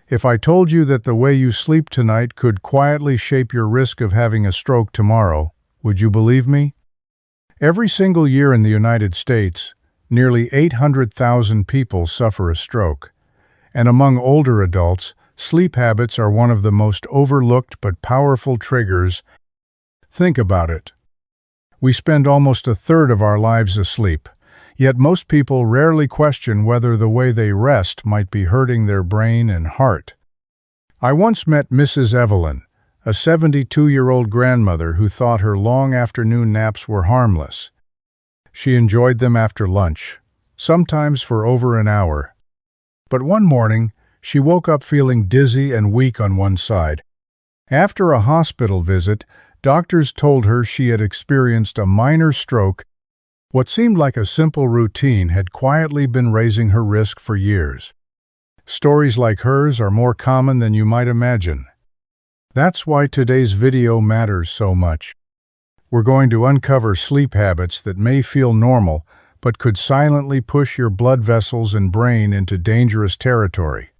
If I told you that the way you sleep tonight could quietly shape your risk of having a stroke tomorrow, would you believe me? Every single year in the United States, nearly 800,000 people suffer a stroke. And among older adults, sleep habits are one of the most overlooked but powerful triggers. Think about it. We spend almost a third of our lives asleep, yet most people rarely question whether the way they rest might be hurting their brain and heart. I once met Mrs. Evelyn, a 72-year-old grandmother who thought her long afternoon naps were harmless. She enjoyed them after lunch, sometimes for over an hour. But one morning, she woke up feeling dizzy and weak on one side. After a hospital visit, doctors told her she had experienced a minor stroke. What seemed like a simple routine had quietly been raising her risk for years. Stories like hers are more common than you might imagine. That's why today's video matters so much. We're going to uncover sleep habits that may feel normal, but could silently push your blood vessels and brain into dangerous territory.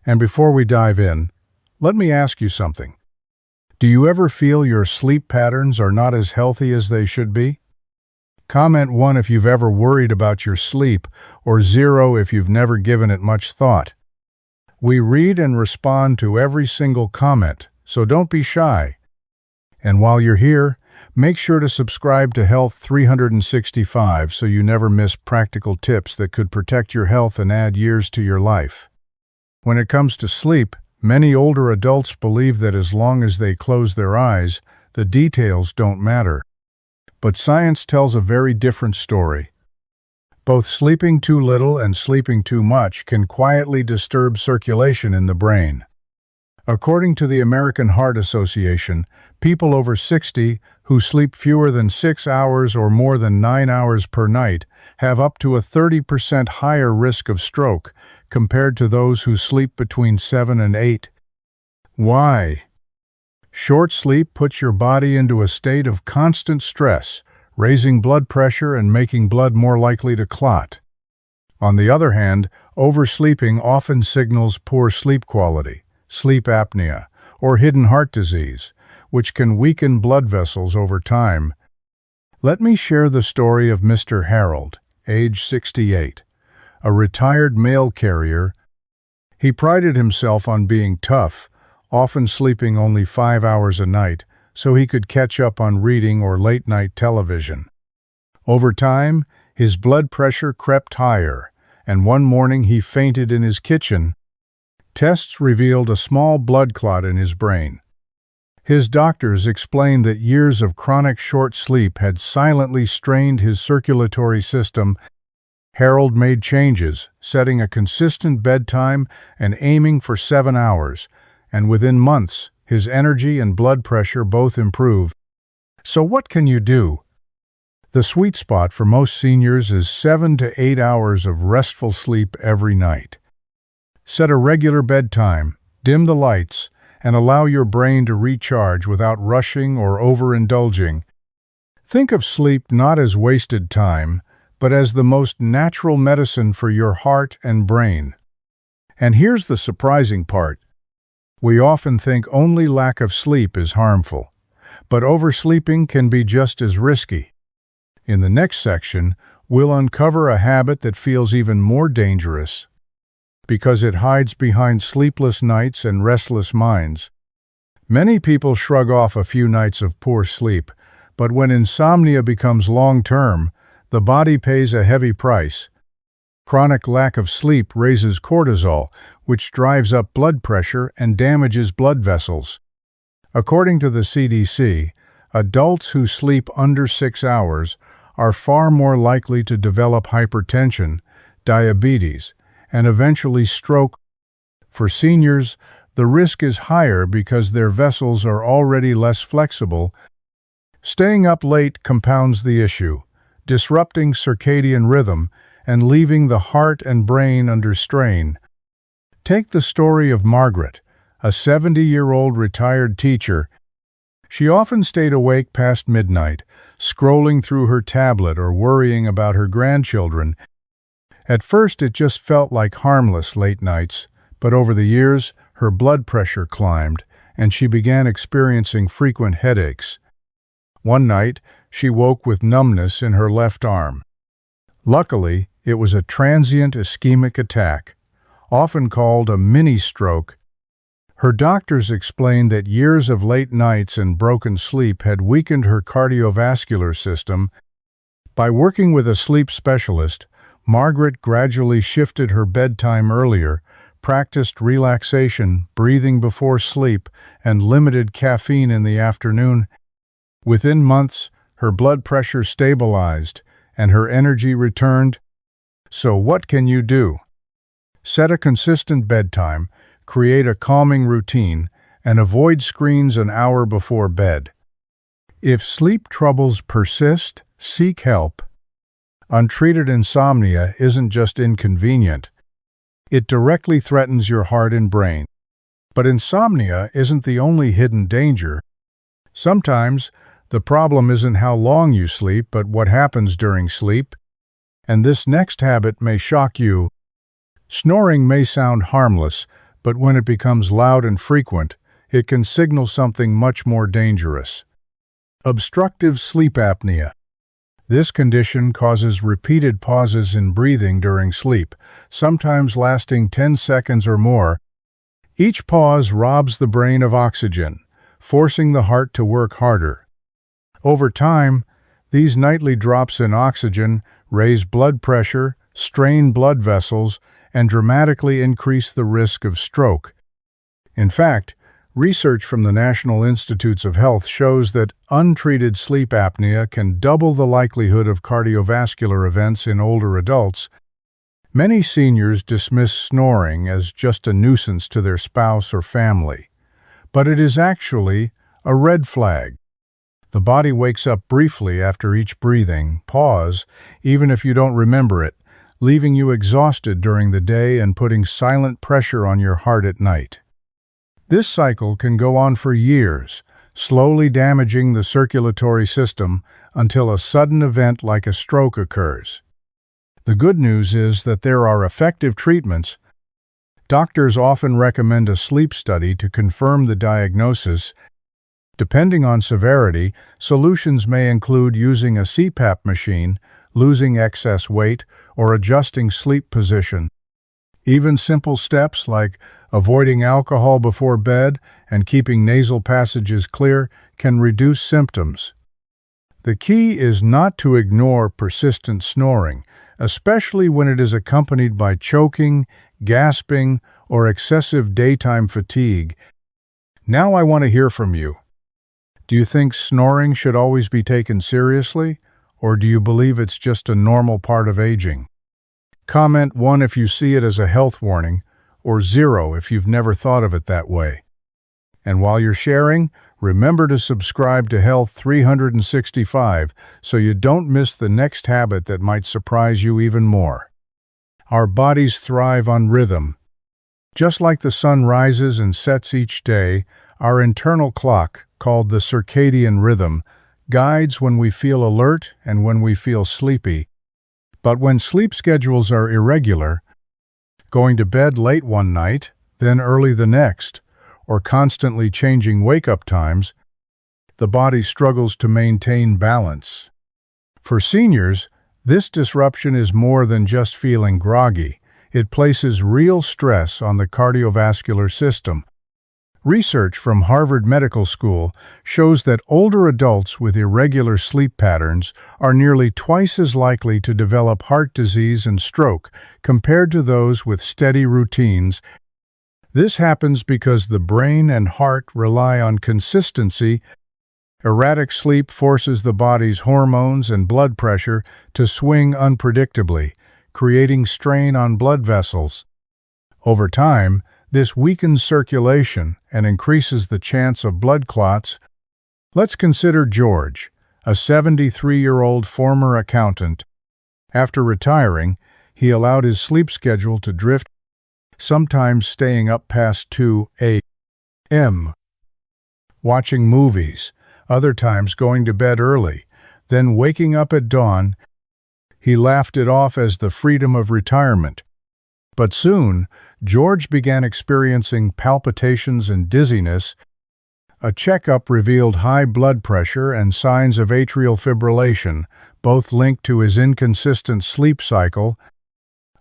And before we dive in, let me ask you something. Do you ever feel your sleep patterns are not as healthy as they should be? Comment 1 if you've ever worried about your sleep, or 0 if you've never given it much thought. We read and respond to every single comment, so don't be shy. And while you're here, make sure to subscribe to Health 365 so you never miss practical tips that could protect your health and add years to your life. When it comes to sleep, many older adults believe that as long as they close their eyes, the details don't matter. But science tells a very different story. Both sleeping too little and sleeping too much can quietly disturb circulation in the brain. According to the American Heart Association, people over 60 who sleep fewer than 6 hours or more than 9 hours per night have up to a 30% higher risk of stroke compared to those who sleep between 7 and 8. Why? Short sleep puts your body into a state of constant stress, raising blood pressure and making blood more likely to clot. On the other hand, oversleeping often signals poor sleep quality, sleep apnea, or hidden heart disease, which can weaken blood vessels over time. Let me share the story of Mr. Harold, age 68, a retired mail carrier. He prided himself on being tough, often sleeping only 5 hours a night, so he could catch up on reading or late-night television. Over time, his blood pressure crept higher, and one morning he fainted in his kitchen. Tests revealed a small blood clot in his brain. His doctors explained that years of chronic short sleep had silently strained his circulatory system. Harold made changes, setting a consistent bedtime and aiming for 7 hours, and within months, his energy and blood pressure both improved. So what can you do? The sweet spot for most seniors is 7 to 8 hours of restful sleep every night. Set a regular bedtime, dim the lights, and allow your brain to recharge without rushing or overindulging. Think of sleep not as wasted time, but as the most natural medicine for your heart and brain. And here's the surprising part. We often think only lack of sleep is harmful, but oversleeping can be just as risky. In the next section, we'll uncover a habit that feels even more dangerous because it hides behind sleepless nights and restless minds. Many people shrug off a few nights of poor sleep, but when insomnia becomes long-term, the body pays a heavy price. Chronic lack of sleep raises cortisol, which drives up blood pressure and damages blood vessels. According to the CDC, adults who sleep under 6 hours are far more likely to develop hypertension, diabetes, and eventually stroke. For seniors, the risk is higher because their vessels are already less flexible. Staying up late compounds the issue, disrupting circadian rhythm and leaving the heart and brain under strain. Take the story of Margaret, a 70-year-old retired teacher. She often stayed awake past midnight, scrolling through her tablet or worrying about her grandchildren. At first it just felt like harmless late nights, But over the years, her blood pressure climbed, and she began experiencing frequent headaches. One night, she woke with numbness in her left arm. Luckily, it was a transient ischemic attack, often called a mini-stroke. Her doctors explained that years of late nights and broken sleep had weakened her cardiovascular system. By working with a sleep specialist, Margaret gradually shifted her bedtime earlier, practiced relaxation, breathing before sleep, and limited caffeine in the afternoon. Within months, her blood pressure stabilized and her energy returned. So what can you do? Set a consistent bedtime, create a calming routine, and avoid screens an hour before bed. If sleep troubles persist, seek help. Untreated insomnia isn't just inconvenient. It directly threatens your heart and brain. But insomnia isn't the only hidden danger. Sometimes, the problem isn't how long you sleep, but what happens during sleep. And this next habit may shock you. Snoring may sound harmless, but when it becomes loud and frequent, it can signal something much more dangerous. Obstructive sleep apnea. This condition causes repeated pauses in breathing during sleep, sometimes lasting 10 seconds or more. Each pause robs the brain of oxygen, forcing the heart to work harder. Over time, these nightly drops in oxygen raise blood pressure, strain blood vessels, and dramatically increase the risk of stroke. In fact, research from the National Institutes of Health shows that untreated sleep apnea can double the likelihood of cardiovascular events in older adults. Many seniors dismiss snoring as just a nuisance to their spouse or family, but it is actually a red flag. The body wakes up briefly after each breathing pause, even if you don't remember it, leaving you exhausted during the day and putting silent pressure on your heart at night. This cycle can go on for years, slowly damaging the circulatory system until a sudden event like a stroke occurs. The good news is that there are effective treatments. Doctors often recommend a sleep study to confirm the diagnosis. Depending on severity, solutions may include using a CPAP machine, losing excess weight, or adjusting sleep position. Even simple steps like avoiding alcohol before bed and keeping nasal passages clear can reduce symptoms. The key is not to ignore persistent snoring, especially when it is accompanied by choking, gasping, or excessive daytime fatigue. Now I want to hear from you. Do you think snoring should always be taken seriously, or do you believe it's just a normal part of aging? Comment 1 if you see it as a health warning, or 0 if you've never thought of it that way. And while you're sharing, remember to subscribe to Health 365 so you don't miss the next habit that might surprise you even more. Our bodies thrive on rhythm. Just like the sun rises and sets each day, our internal clock, called the circadian rhythm, guides when we feel alert and when we feel sleepy. But when sleep schedules are irregular, going to bed late one night, then early the next, or constantly changing wake-up times, the body struggles to maintain balance. For seniors, this disruption is more than just feeling groggy. It places real stress on the cardiovascular system. Research from Harvard Medical School shows that older adults with irregular sleep patterns are nearly twice as likely to develop heart disease and stroke compared to those with steady routines. This happens because the brain and heart rely on consistency. Erratic sleep forces the body's hormones and blood pressure to swing unpredictably, creating strain on blood vessels. Over time, this weakens circulation and increases the chance of blood clots. Let's consider George, a 73-year-old former accountant. After retiring, he allowed his sleep schedule to drift, sometimes staying up past 2 a.m., watching movies, other times going to bed early, then waking up at dawn. He laughed it off as the freedom of retirement. But soon, George began experiencing palpitations and dizziness. A checkup revealed high blood pressure and signs of atrial fibrillation, both linked to his inconsistent sleep cycle.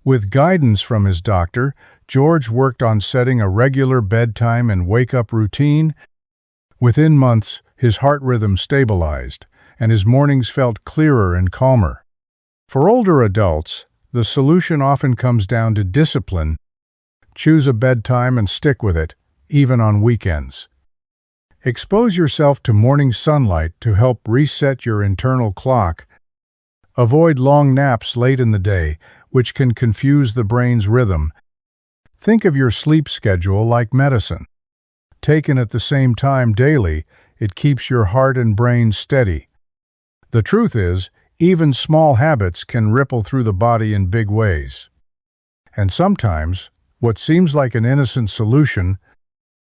With guidance from his doctor, George worked on setting a regular bedtime and wake-up routine. Within months, his heart rhythm stabilized, and his mornings felt clearer and calmer. For older adults, the solution often comes down to discipline. Choose a bedtime and stick with it, even on weekends. Expose yourself to morning sunlight to help reset your internal clock. Avoid long naps late in the day, which can confuse the brain's rhythm. Think of your sleep schedule like medicine. Taken at the same time daily, it keeps your heart and brain steady. The truth is, even small habits can ripple through the body in big ways. And sometimes, what seems like an innocent solution,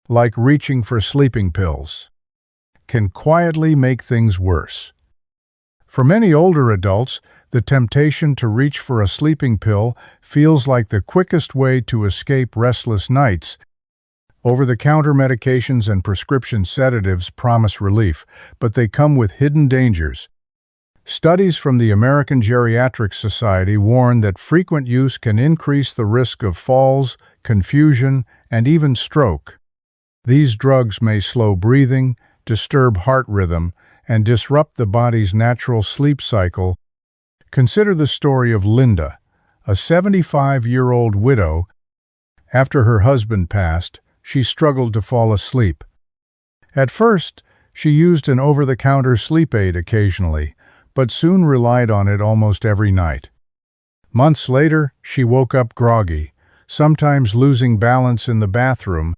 like reaching for sleeping pills, can quietly make things worse. For many older adults, the temptation to reach for a sleeping pill feels like the quickest way to escape restless nights. Over-the-counter medications and prescription sedatives promise relief, but they come with hidden dangers. Studies from the American Geriatric Society warn that frequent use can increase the risk of falls, confusion, and even stroke. These drugs may slow breathing, disturb heart rhythm, and disrupt the body's natural sleep cycle. Consider the story of Linda, a 75-year-old widow. After her husband passed, she struggled to fall asleep. At first, she used an over-the-counter sleep aid occasionally, but soon relied on it almost every night. Months later, she woke up groggy, sometimes losing balance in the bathroom.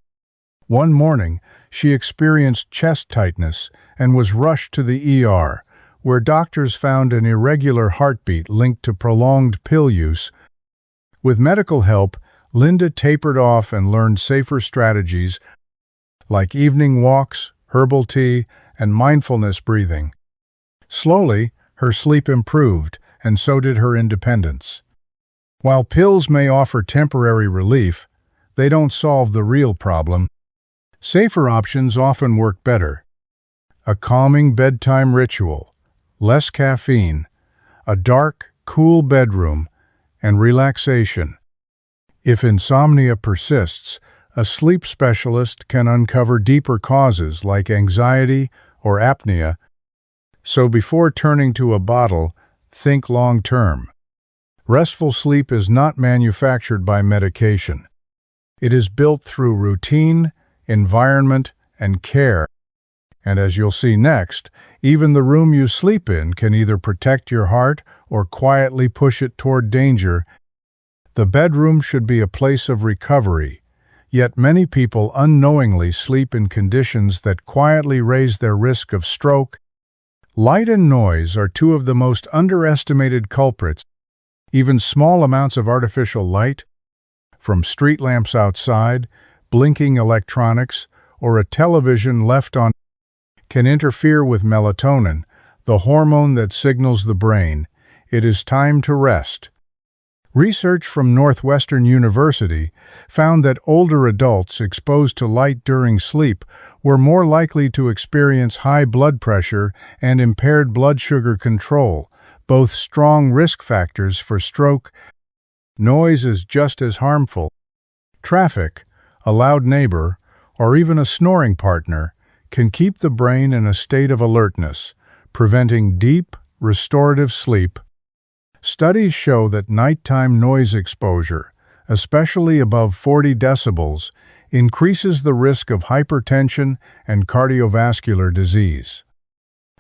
One morning, she experienced chest tightness and was rushed to the ER, where doctors found an irregular heartbeat linked to prolonged pill use. With medical help, Linda tapered off and learned safer strategies like evening walks, herbal tea, and mindfulness breathing. Slowly, her sleep improved, and so did her independence. While pills may offer temporary relief, they don't solve the real problem. Safer options often work better. A calming bedtime ritual, less caffeine, a dark, cool bedroom, and relaxation. If insomnia persists, a sleep specialist can uncover deeper causes like anxiety or apnea. So before turning to a bottle, think long-term. Restful sleep is not manufactured by medication. It is built through routine, environment, and care. And as you'll see next, even the room you sleep in can either protect your heart or quietly push it toward danger. The bedroom should be a place of recovery, yet many people unknowingly sleep in conditions that quietly raise their risk of stroke. Light and noise are two of the most underestimated culprits. Even small amounts of artificial light, from street lamps outside, blinking electronics, or a television left on, can interfere with melatonin, the hormone that signals the brain it is time to rest. Research from Northwestern University found that older adults exposed to light during sleep were more likely to experience high blood pressure and impaired blood sugar control, both strong risk factors for stroke. Noise is just as harmful. Traffic, a loud neighbor, or even a snoring partner can keep the brain in a state of alertness, preventing deep, restorative sleep. Studies show that nighttime noise exposure, especially above 40 decibels, increases the risk of hypertension and cardiovascular disease.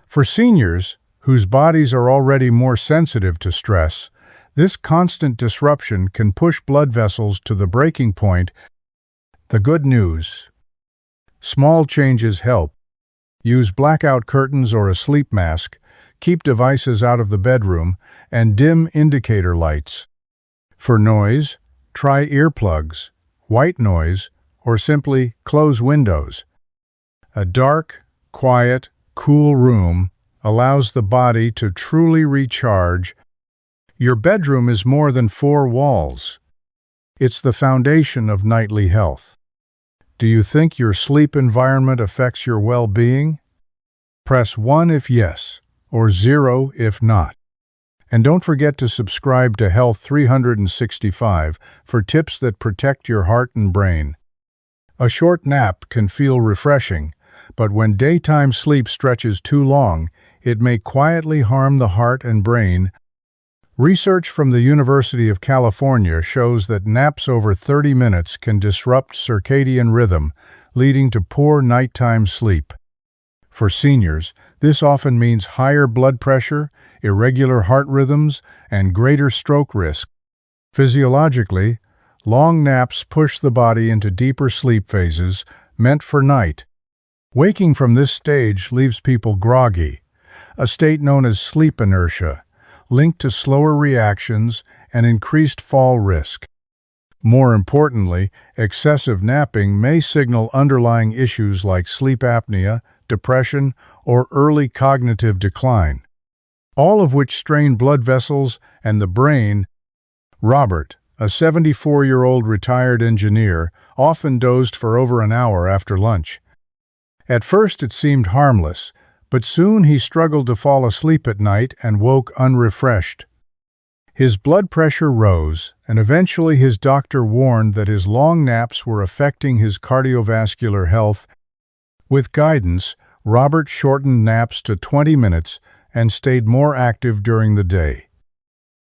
For seniors, whose bodies are already more sensitive to stress, this constant disruption can push blood vessels to the breaking point. The good news: small changes help. Use blackout curtains or a sleep mask, keep devices out of the bedroom, and dim indicator lights. For noise, try earplugs, white noise, or simply close windows. A dark, quiet, cool room allows the body to truly recharge. Your bedroom is more than four walls. It's the foundation of nightly health. Do you think your sleep environment affects your well-being? Press 1 if yes, or 0 if not. And don't forget to subscribe to Health 365 for tips that protect your heart and brain. A short nap can feel refreshing, but when daytime sleep stretches too long, it may quietly harm the heart and brain. Research from the University of California shows that naps over 30 minutes can disrupt circadian rhythm, leading to poor nighttime sleep. For seniors, this often means higher blood pressure, irregular heart rhythms, and greater stroke risk. Physiologically, long naps push the body into deeper sleep phases, meant for night. Waking from this stage leaves people groggy, a state known as sleep inertia, linked to slower reactions and increased fall risk. More importantly, excessive napping may signal underlying issues like sleep apnea, depression, or early cognitive decline, all of which strain blood vessels and the brain. Robert, a 74-year-old retired engineer, often dozed for over an hour after lunch. At first it seemed harmless, but soon he struggled to fall asleep at night and woke unrefreshed. His blood pressure rose, and eventually his doctor warned that his long naps were affecting his cardiovascular health. With guidance, Robert shortened naps to 20 minutes and stayed more active during the day.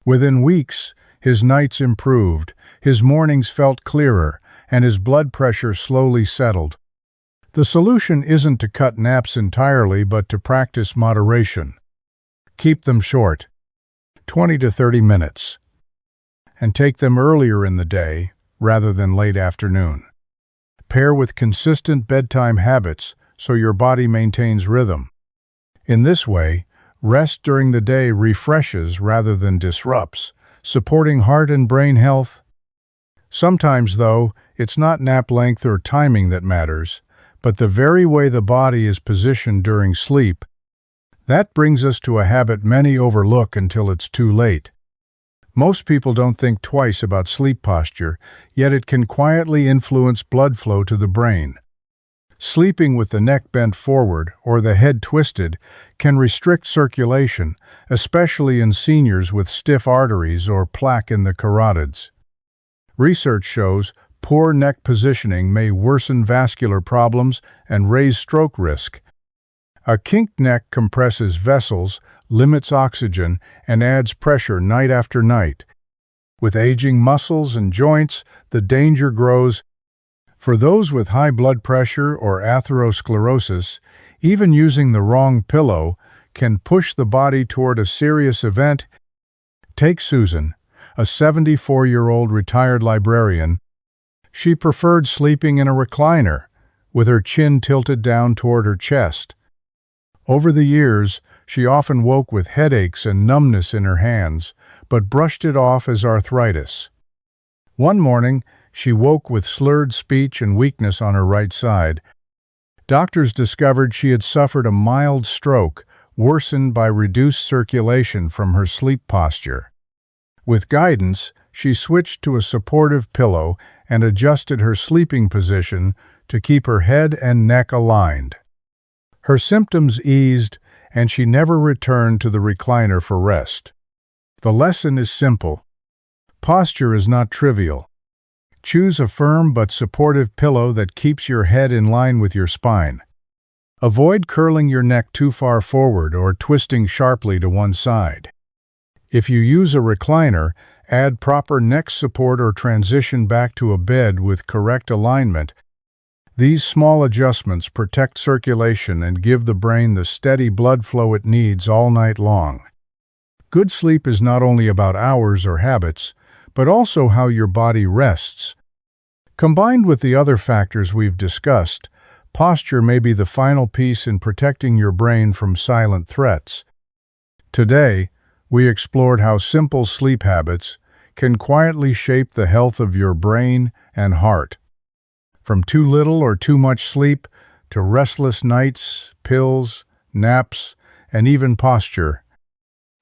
Within weeks, his nights improved, his mornings felt clearer, and his blood pressure slowly settled. The solution isn't to cut naps entirely, but to practice moderation. Keep them short, 20 to 30 minutes, and take them earlier in the day rather than late afternoon. Pair with consistent bedtime habits so your body maintains rhythm. In this way, rest during the day refreshes rather than disrupts, supporting heart and brain health. Sometimes, though, it's not nap length or timing that matters, but the very way the body is positioned during sleep. That brings us to a habit many overlook until it's too late. Most people don't think twice about sleep posture, yet it can quietly influence blood flow to the brain. Sleeping with the neck bent forward or the head twisted can restrict circulation, especially in seniors with stiff arteries or plaque in the carotids. Research shows poor neck positioning may worsen vascular problems and raise stroke risk. A kinked neck compresses vessels, limits oxygen, and adds pressure night after night. With aging muscles and joints, the danger grows. For those with high blood pressure or atherosclerosis, even using the wrong pillow can push the body toward a serious event. Take Susan, a 74-year-old retired librarian. She preferred sleeping in a recliner, with her chin tilted down toward her chest. Over the years, she often woke with headaches and numbness in her hands, but brushed it off as arthritis. One morning, she woke with slurred speech and weakness on her right side. Doctors discovered she had suffered a mild stroke, worsened by reduced circulation from her sleep posture. With guidance, she switched to a supportive pillow and adjusted her sleeping position to keep her head and neck aligned. Her symptoms eased, and she never returned to the recliner for rest. The lesson is simple. Posture is not trivial. Choose a firm but supportive pillow that keeps your head in line with your spine. Avoid curling your neck too far forward or twisting sharply to one side. If you use a recliner, add proper neck support or transition back to a bed with correct alignment. These small adjustments protect circulation and give the brain the steady blood flow it needs all night long. Good sleep is not only about hours or habits, but also how your body rests. Combined with the other factors we've discussed, posture may be the final piece in protecting your brain from silent threats. Today, we explored how simple sleep habits can quietly shape the health of your brain and heart. From too little or too much sleep to restless nights, pills, naps, and even posture.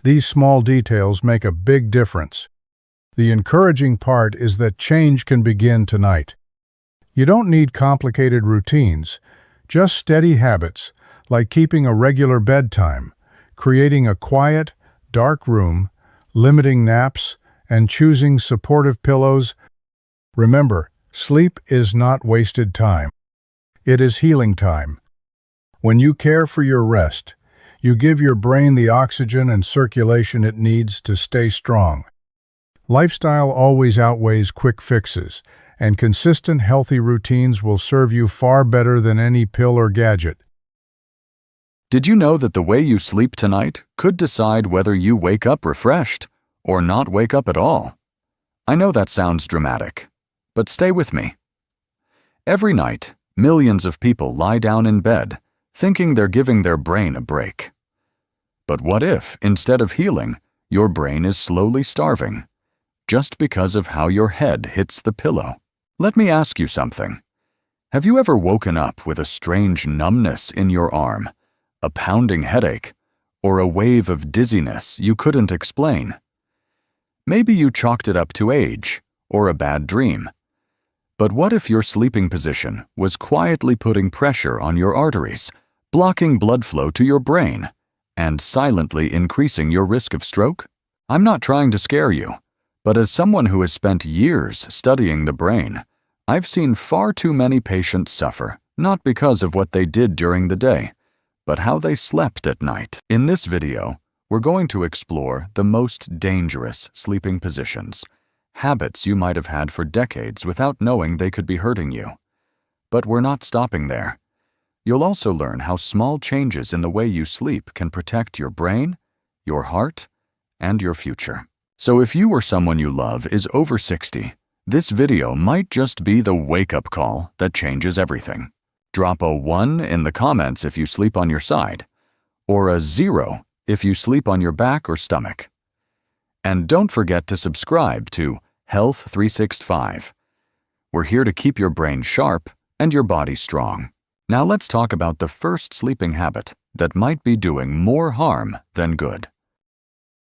These small details make a big difference. The encouraging part is that change can begin tonight. You don't need complicated routines, just steady habits, like keeping a regular bedtime, creating a quiet, dark room, limiting naps, and choosing supportive pillows. Remember, sleep is not wasted time. It is healing time. When you care for your rest, you give your brain the oxygen and circulation it needs to stay strong. Lifestyle always outweighs quick fixes, and consistent healthy routines will serve you far better than any pill or gadget. Did you know that the way you sleep tonight could decide whether you wake up refreshed or not wake up at all? I know that sounds dramatic, but stay with me. Every night, millions of people lie down in bed, thinking they're giving their brain a break. But what if, instead of healing, your brain is slowly starving, just because of how your head hits the pillow? Let me ask you something. Have you ever woken up with a strange numbness in your arm, a pounding headache, or a wave of dizziness you couldn't explain? Maybe you chalked it up to age or a bad dream. But what if your sleeping position was quietly putting pressure on your arteries, blocking blood flow to your brain, and silently increasing your risk of stroke? I'm not trying to scare you, but as someone who has spent years studying the brain, I've seen far too many patients suffer, not because of what they did during the day, but how they slept at night. In this video, we're going to explore the most dangerous sleeping positions, habits you might have had for decades without knowing they could be hurting you. But we're not stopping there. You'll also learn how small changes in the way you sleep can protect your brain, your heart, and your future. So if you or someone you love is over 60, this video might just be the wake-up call that changes everything. Drop a 1 in the comments if you sleep on your side, or a 0 if you sleep on your back or stomach. And don't forget to subscribe to Health 365. We're here to keep your brain sharp and your body strong. Now let's talk about the first sleeping habit that might be doing more harm than good.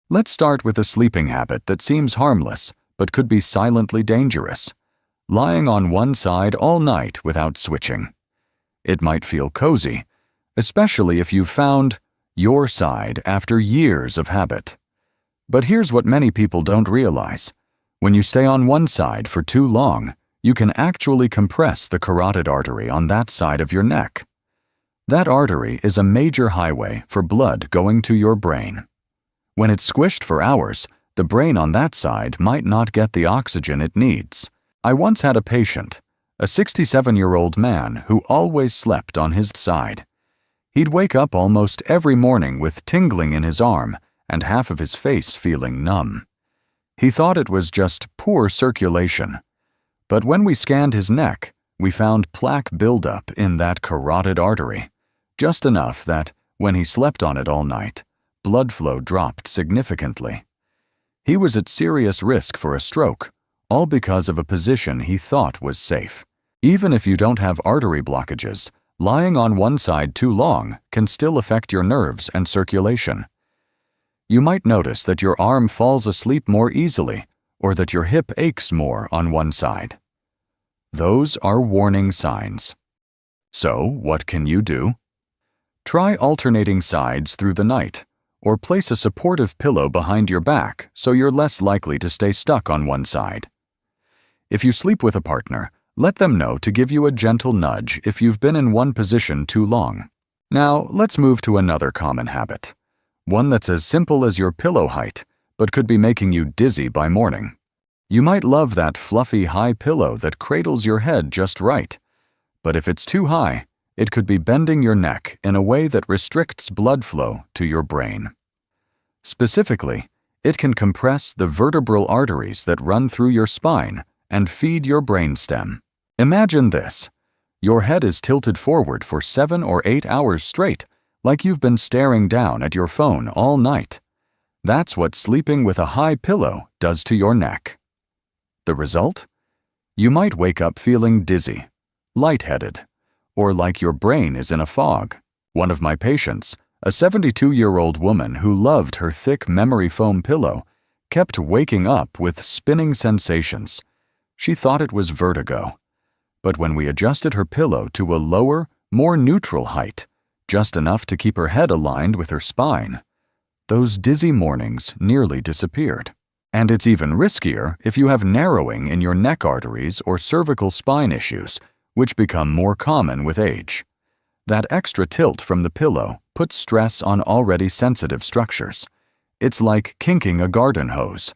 Let's start with a sleeping habit that seems harmless but could be silently dangerous: lying on one side all night without switching. It might feel cozy, especially if you've found your side after years of habit. But here's what many people don't realize. When you stay on one side for too long, you can actually compress the carotid artery on that side of your neck. That artery is a major highway for blood going to your brain. When it's squished for hours, the brain on that side might not get the oxygen it needs. I once had a patient, a 67-year-old man who always slept on his side. He'd wake up almost every morning with tingling in his arm and half of his face feeling numb. He thought it was just poor circulation. But when we scanned his neck, we found plaque buildup in that carotid artery, just enough that, when he slept on it all night, blood flow dropped significantly. He was at serious risk for a stroke, all because of a position he thought was safe. Even if you don't have artery blockages, lying on one side too long can still affect your nerves and circulation. You might notice that your arm falls asleep more easily, or that your hip aches more on one side. Those are warning signs. So, what can you do? Try alternating sides through the night, or place a supportive pillow behind your back so you're less likely to stay stuck on one side. If you sleep with a partner, let them know to give you a gentle nudge if you've been in one position too long. Now, let's move to another common habit, one that's as simple as your pillow height, but could be making you dizzy by morning. You might love that fluffy high pillow that cradles your head just right, but if it's too high, it could be bending your neck in a way that restricts blood flow to your brain. Specifically, it can compress the vertebral arteries that run through your spine and feed your brainstem. Imagine this. Your head is tilted forward for 7 or 8 hours straight, like you've been staring down at your phone all night. That's what sleeping with a high pillow does to your neck. The result? You might wake up feeling dizzy, lightheaded, or like your brain is in a fog. One of my patients, a 72-year-old woman who loved her thick memory foam pillow, kept waking up with spinning sensations. She thought it was vertigo. But when we adjusted her pillow to a lower, more neutral height, just enough to keep her head aligned with her spine, those dizzy mornings nearly disappeared. And it's even riskier if you have narrowing in your neck arteries or cervical spine issues, which become more common with age. That extra tilt from the pillow puts stress on already sensitive structures. It's like kinking a garden hose.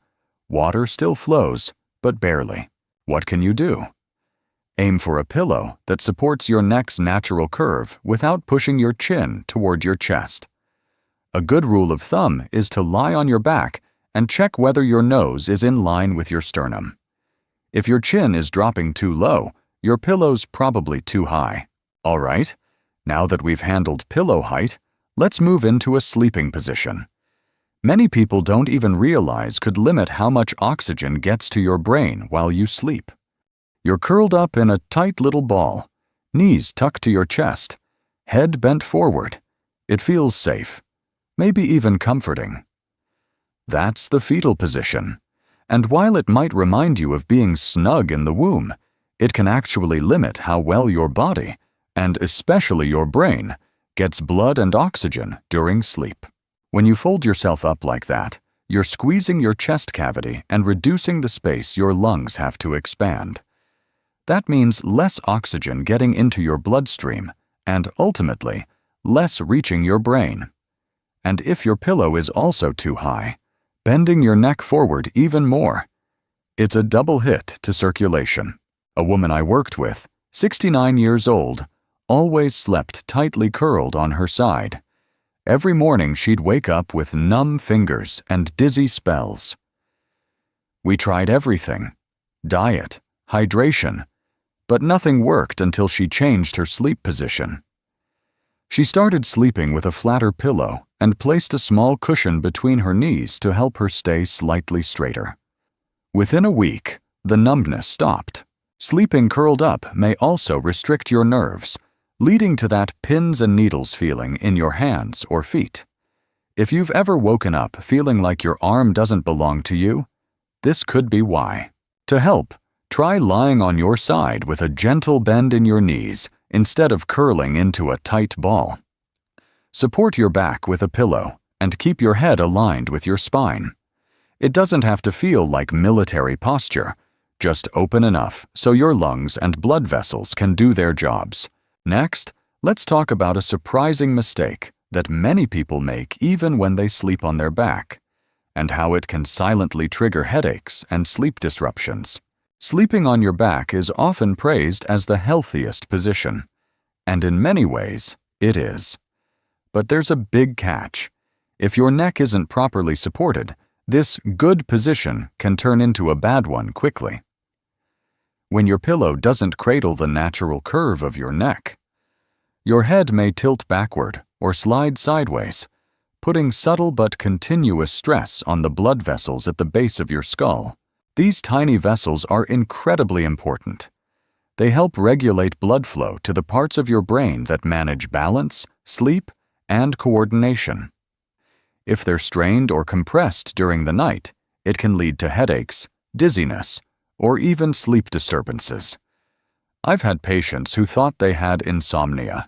Water still flows, but barely. What can you do? Aim for a pillow that supports your neck's natural curve without pushing your chin toward your chest. A good rule of thumb is to lie on your back and check whether your nose is in line with your sternum. If your chin is dropping too low, your pillow's probably too high. All right, now that we've handled pillow height, let's move into a sleeping position. Many people don't even realize could limit how much oxygen gets to your brain while you sleep. You're curled up in a tight little ball, knees tucked to your chest, head bent forward. It feels safe, maybe even comforting. That's the fetal position, and while it might remind you of being snug in the womb, it can actually limit how well your body, and especially your brain, gets blood and oxygen during sleep. When you fold yourself up like that, you're squeezing your chest cavity and reducing the space your lungs have to expand. That means less oxygen getting into your bloodstream and, ultimately, less reaching your brain. And if your pillow is also too high, bending your neck forward even more. It's a double hit to circulation. A woman I worked with, 69 years old, always slept tightly curled on her side. Every morning she'd wake up with numb fingers and dizzy spells. We tried everything: diet, hydration, but nothing worked until she changed her sleep position. She started sleeping with a flatter pillow and placed a small cushion between her knees to help her stay slightly straighter. Within a week, the numbness stopped. Sleeping curled up may also restrict your nerves, leading to that pins and needles feeling in your hands or feet. If you've ever woken up feeling like your arm doesn't belong to you, this could be why. To help, try lying on your side with a gentle bend in your knees instead of curling into a tight ball. Support your back with a pillow and keep your head aligned with your spine. It doesn't have to feel like military posture, just open enough so your lungs and blood vessels can do their jobs. Next, let's talk about a surprising mistake that many people make even when they sleep on their back, and how it can silently trigger headaches and sleep disruptions. Sleeping on your back is often praised as the healthiest position, and in many ways, it is. But there's a big catch. If your neck isn't properly supported, this good position can turn into a bad one quickly. When your pillow doesn't cradle the natural curve of your neck, your head may tilt backward or slide sideways, putting subtle but continuous stress on the blood vessels at the base of your skull. These tiny vessels are incredibly important. They help regulate blood flow to the parts of your brain that manage balance, sleep, and coordination. If they're strained or compressed during the night, it can lead to headaches, dizziness, or even sleep disturbances. I've had patients who thought they had insomnia.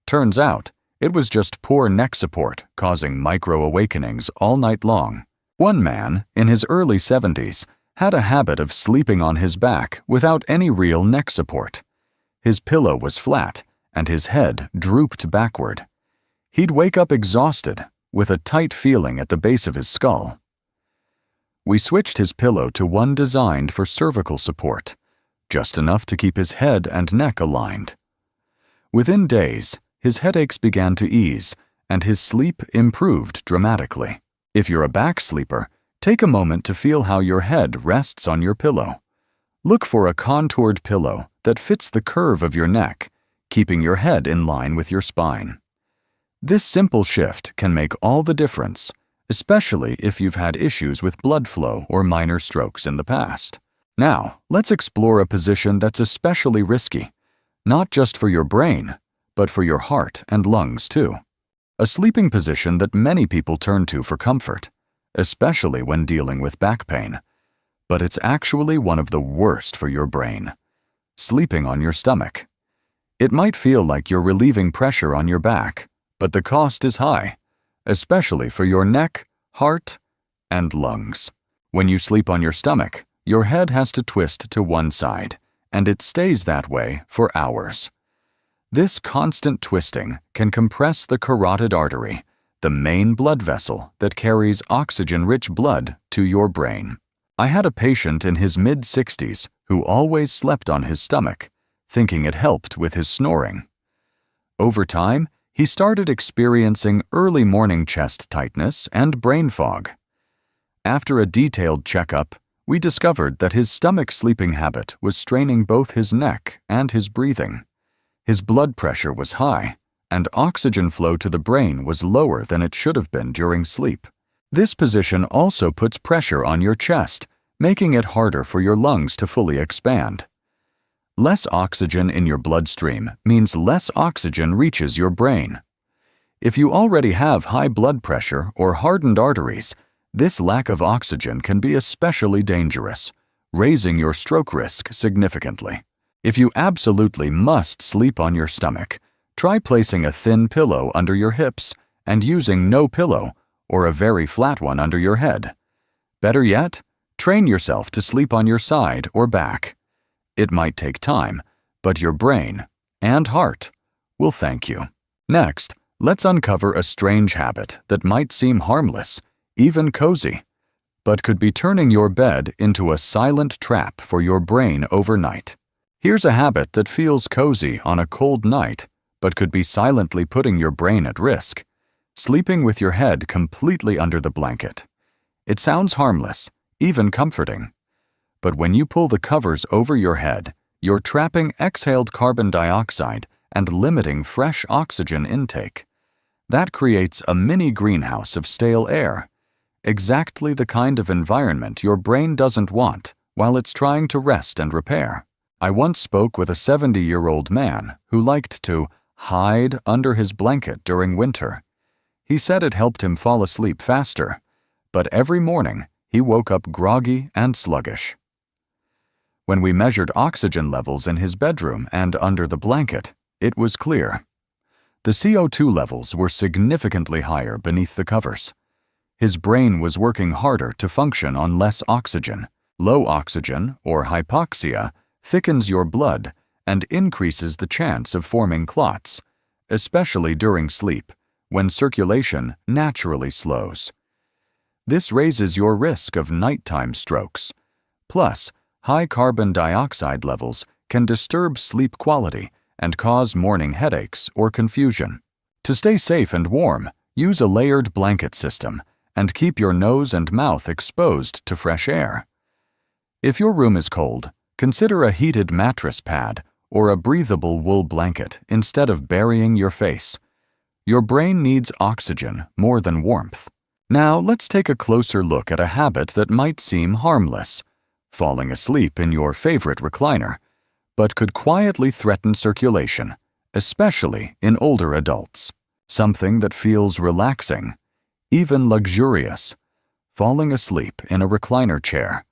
Turns out, it was just poor neck support causing micro-awakenings all night long. One man, in his early 70s, had a habit of sleeping on his back without any real neck support. His pillow was flat, and his head drooped backward. He'd wake up exhausted, with a tight feeling at the base of his skull. We switched his pillow to one designed for cervical support, just enough to keep his head and neck aligned. Within days, his headaches began to ease, and his sleep improved dramatically. If you're a back sleeper, take a moment to feel how your head rests on your pillow. Look for a contoured pillow that fits the curve of your neck, keeping your head in line with your spine. This simple shift can make all the difference, especially if you've had issues with blood flow or minor strokes in the past. Now, let's explore a position that's especially risky, not just for your brain, but for your heart and lungs too. A sleeping position that many people turn to for comfort: especially when dealing with back pain. But it's actually one of the worst for your brain. Sleeping on your stomach. It might feel like you're relieving pressure on your back, but the cost is high, especially for your neck, heart, and lungs. When you sleep on your stomach, your head has to twist to one side, and it stays that way for hours. This constant twisting can compress the carotid artery, the main blood vessel that carries oxygen-rich blood to your brain. I had a patient in his mid-60s who always slept on his stomach, thinking it helped with his snoring. Over time, he started experiencing early morning chest tightness and brain fog. After a detailed checkup, we discovered that his stomach sleeping habit was straining both his neck and his breathing. His blood pressure was high, and oxygen flow to the brain was lower than it should have been during sleep. This position also puts pressure on your chest, making it harder for your lungs to fully expand. Less oxygen in your bloodstream means less oxygen reaches your brain. If you already have high blood pressure or hardened arteries, this lack of oxygen can be especially dangerous, raising your stroke risk significantly. If you absolutely must sleep on your stomach, try placing a thin pillow under your hips and using no pillow or a very flat one under your head. Better yet, train yourself to sleep on your side or back. It might take time, but your brain and heart will thank you. Next, let's uncover a strange habit that might seem harmless, even cozy, but could be turning your bed into a silent trap for your brain overnight. Here's a habit that feels cozy on a cold night, but could be silently putting your brain at risk. Sleeping with your head completely under the blanket. It sounds harmless, even comforting. But when you pull the covers over your head, you're trapping exhaled carbon dioxide and limiting fresh oxygen intake. That creates a mini greenhouse of stale air. Exactly the kind of environment your brain doesn't want while it's trying to rest and repair. I once spoke with a 70-year-old man who liked to hide under his blanket during winter. He said it helped him fall asleep faster, but every morning he woke up groggy and sluggish. When we measured oxygen levels in his bedroom and under the blanket, it was clear. The CO2 levels were significantly higher beneath the covers. His brain was working harder to function on less oxygen. Low oxygen, or hypoxia, thickens your blood and increases the chance of forming clots, especially during sleep, when circulation naturally slows. This raises your risk of nighttime strokes. Plus, high carbon dioxide levels can disturb sleep quality and cause morning headaches or confusion. To stay safe and warm, use a layered blanket system and keep your nose and mouth exposed to fresh air. If your room is cold, consider a heated mattress pad or a breathable wool blanket instead of burying your face. Your brain needs oxygen more than warmth. Now let's take a closer look at a habit that might seem harmless, falling asleep in your favorite recliner, but could quietly threaten circulation, especially in older adults. Something that feels relaxing, even luxurious, falling asleep in a recliner chair.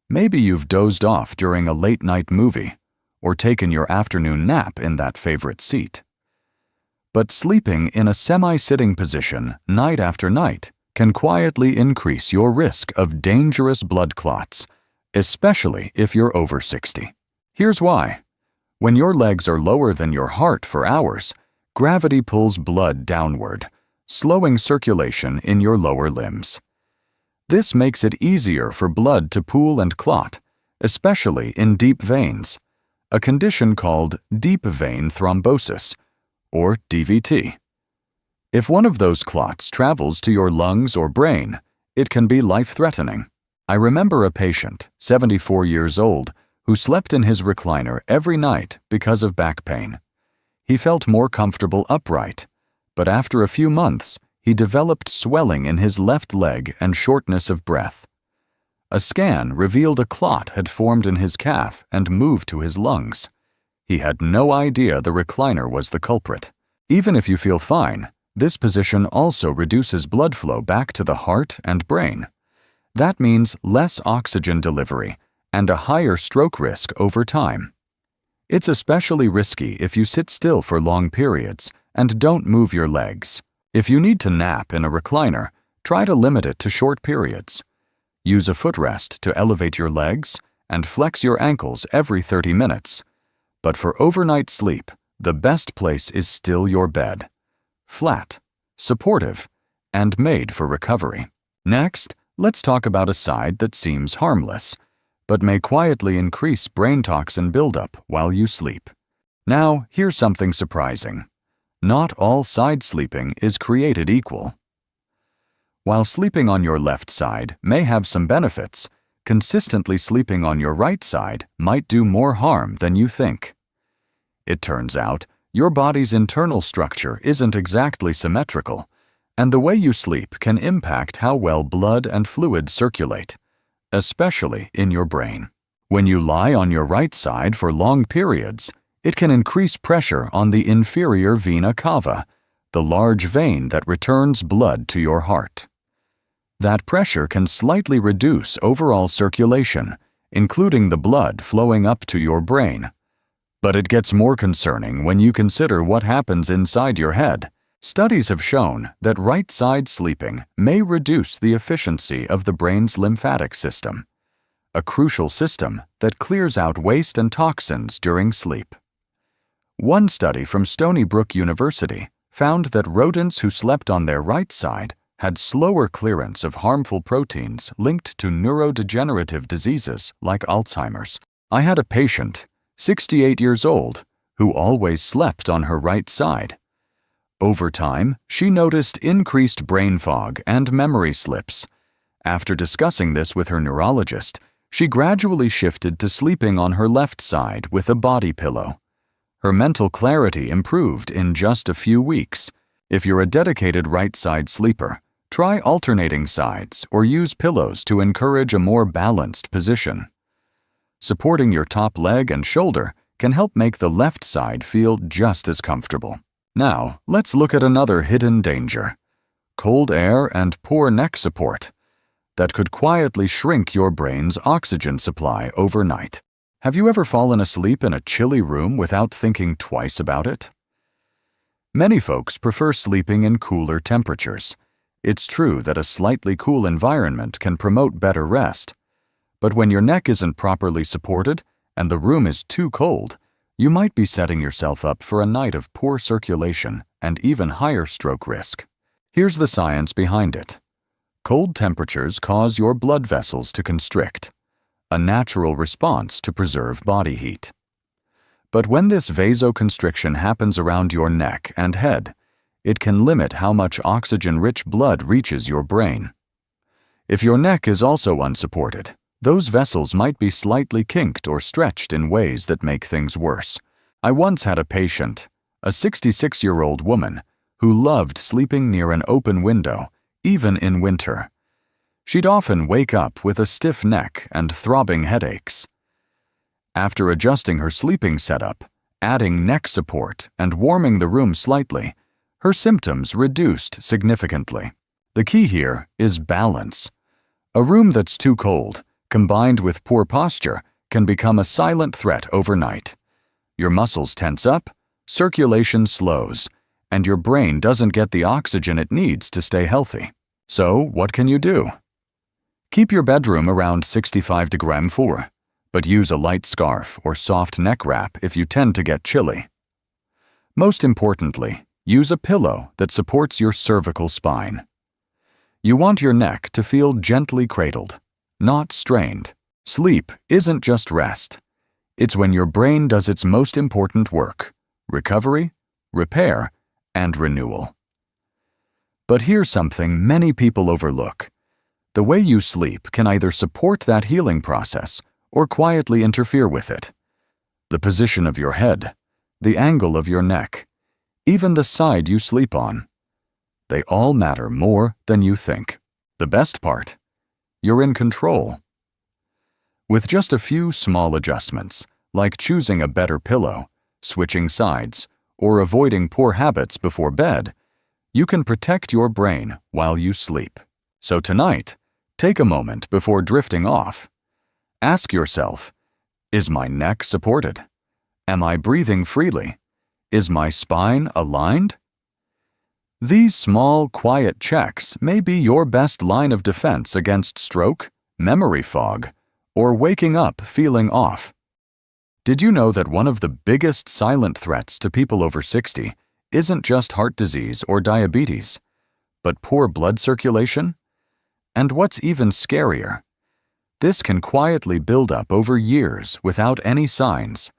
Maybe you've dozed off during a late-night movie or taken your afternoon nap in that favorite seat. But sleeping in a semi-sitting position night after night can quietly increase your risk of dangerous blood clots, especially if you're over 60. Here's why. When your legs are lower than your heart for hours, gravity pulls blood downward, slowing circulation in your lower limbs. This makes it easier for blood to pool and clot, especially in deep veins, a condition called deep vein thrombosis, or DVT. If one of those clots travels to your lungs or brain, it can be life-threatening. I remember a patient, 74 years old, who slept in his recliner every night because of back pain. He felt more comfortable upright, but after a few months, he developed swelling in his left leg and shortness of breath. A scan revealed a clot had formed in his calf and moved to his lungs. He had no idea the recliner was the culprit. Even if you feel fine, This position also reduces blood flow back to the heart and brain. That means less oxygen delivery and a higher stroke risk over time. It's especially risky if you sit still for long periods and don't move your legs. If you need to nap in a recliner, try to limit it to short periods. Use a footrest to elevate your legs and flex your ankles every 30 minutes. But for overnight sleep, the best place is still your bed. Flat, supportive, and made for recovery. Next, let's talk about a side that seems harmless, but may quietly increase brain toxin buildup while you sleep. Now, here's something surprising. Not all side sleeping is created equal. While sleeping on your left side may have some benefits, consistently sleeping on your right side might do more harm than you think. It turns out, your body's internal structure isn't exactly symmetrical, and the way you sleep can impact how well blood and fluid circulate, especially in your brain. When you lie on your right side for long periods, it can increase pressure on the inferior vena cava, the large vein that returns blood to your heart. That pressure can slightly reduce overall circulation, including the blood flowing up to your brain. But it gets more concerning when you consider what happens inside your head. Studies have shown that right-side sleeping may reduce the efficiency of the brain's lymphatic system, a crucial system that clears out waste and toxins during sleep. One study from Stony Brook University found that rodents who slept on their right side had slower clearance of harmful proteins linked to neurodegenerative diseases like Alzheimer's. I had a patient, 68 years old, who always slept on her right side. Over time, she noticed increased brain fog and memory slips. After discussing this with her neurologist, she gradually shifted to sleeping on her left side with a body pillow. Her mental clarity improved in just a few weeks. If you're a dedicated right-side sleeper, try alternating sides or use pillows to encourage a more balanced position. Supporting your top leg and shoulder can help make the left side feel just as comfortable. Now, let's look at another hidden danger: cold air and poor neck support that could quietly shrink your brain's oxygen supply overnight. Have you ever fallen asleep in a chilly room without thinking twice about it? Many folks prefer sleeping in cooler temperatures. It's true that a slightly cool environment can promote better rest. But when your neck isn't properly supported and the room is too cold, you might be setting yourself up for a night of poor circulation and even higher stroke risk. Here's the science behind it. Cold temperatures cause your blood vessels to constrict, a natural response to preserve body heat. But when this vasoconstriction happens around your neck and head, it can limit how much oxygen-rich blood reaches your brain. If your neck is also unsupported, those vessels might be slightly kinked or stretched in ways that make things worse. I once had a patient, a 66-year-old woman, who loved sleeping near an open window, even in winter. She'd often wake up with a stiff neck and throbbing headaches. After adjusting her sleeping setup, adding neck support, and warming the room slightly, her symptoms reduced significantly. The key here is balance. A room that's too cold, combined with poor posture, can become a silent threat overnight. Your muscles tense up, circulation slows, and your brain doesn't get the oxygen it needs to stay healthy. So, what can you do? Keep your bedroom around 65 degrees Celsius, but use a light scarf or soft neck wrap if you tend to get chilly. Most importantly, use a pillow that supports your cervical spine. You want your neck to feel gently cradled, not strained. Sleep isn't just rest. It's when your brain does its most important work: recovery, repair, and renewal. But here's something many people overlook. The way you sleep can either support that healing process or quietly interfere with it. The position of your head, the angle of your neck, even the side you sleep on. They all matter more than you think. The best part? You're in control. With just a few small adjustments, like choosing a better pillow, switching sides, or avoiding poor habits before bed, you can protect your brain while you sleep. So tonight, take a moment before drifting off. Ask yourself, is my neck supported? Am I breathing freely? Is my spine aligned? These small, quiet checks may be your best line of defense against stroke, memory fog, or waking up feeling off. Did you know that one of the biggest silent threats to people over 60 isn't just heart disease or diabetes, but poor blood circulation? And what's even scarier, this can quietly build up over years without any signs,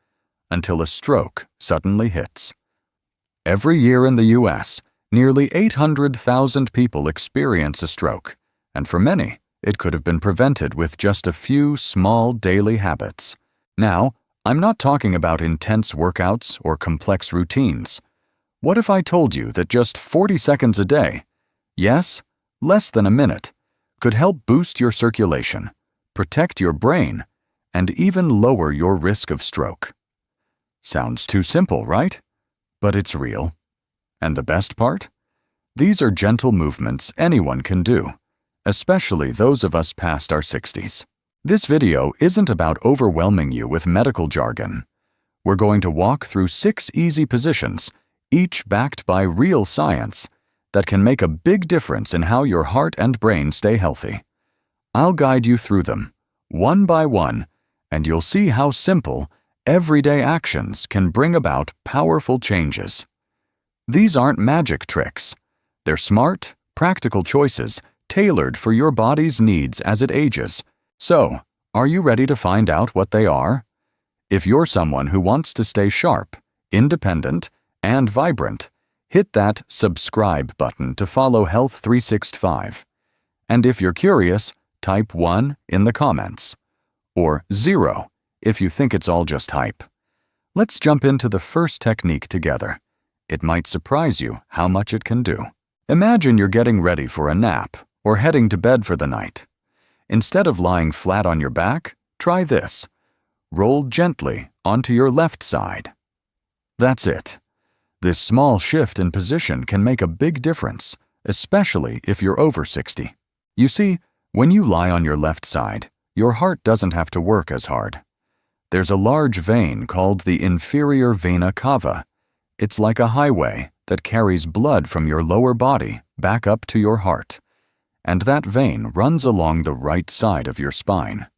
until a stroke suddenly hits. Every year in the U.S., nearly 800,000 people experience a stroke, and for many, it could have been prevented with just a few small daily habits. Now, I'm not talking about intense workouts or complex routines. What if I told you that just 40 seconds a day, yes, less than a minute, could help boost your circulation, protect your brain, and even lower your risk of stroke? Sounds too simple, right? But it's real. And the best part? These are gentle movements anyone can do, especially those of us past our 60s. This video isn't about overwhelming you with medical jargon. We're going to walk through 6 easy positions, each backed by real science, that can make a big difference in how your heart and brain stay healthy. I'll guide you through them, one by one, and you'll see how simple, everyday actions can bring about powerful changes. These aren't magic tricks. They're smart, practical choices tailored for your body's needs as it ages. So, are you ready to find out what they are? If you're someone who wants to stay sharp, independent, and vibrant, hit that subscribe button to follow Health 365. And if you're curious, type 1 in the comments, or 0 if you think it's all just hype. Let's jump into the first technique together. It might surprise you how much it can do. Imagine you're getting ready for a nap or heading to bed for the night. Instead of lying flat on your back, try this. Roll gently onto your left side. That's it. This small shift in position can make a big difference, especially if you're over 60. You see, when you lie on your left side, your heart doesn't have to work as hard. There's a large vein called the inferior vena cava. It's like a highway that carries blood from your lower body back up to your heart. And that vein runs along the right side of your spine.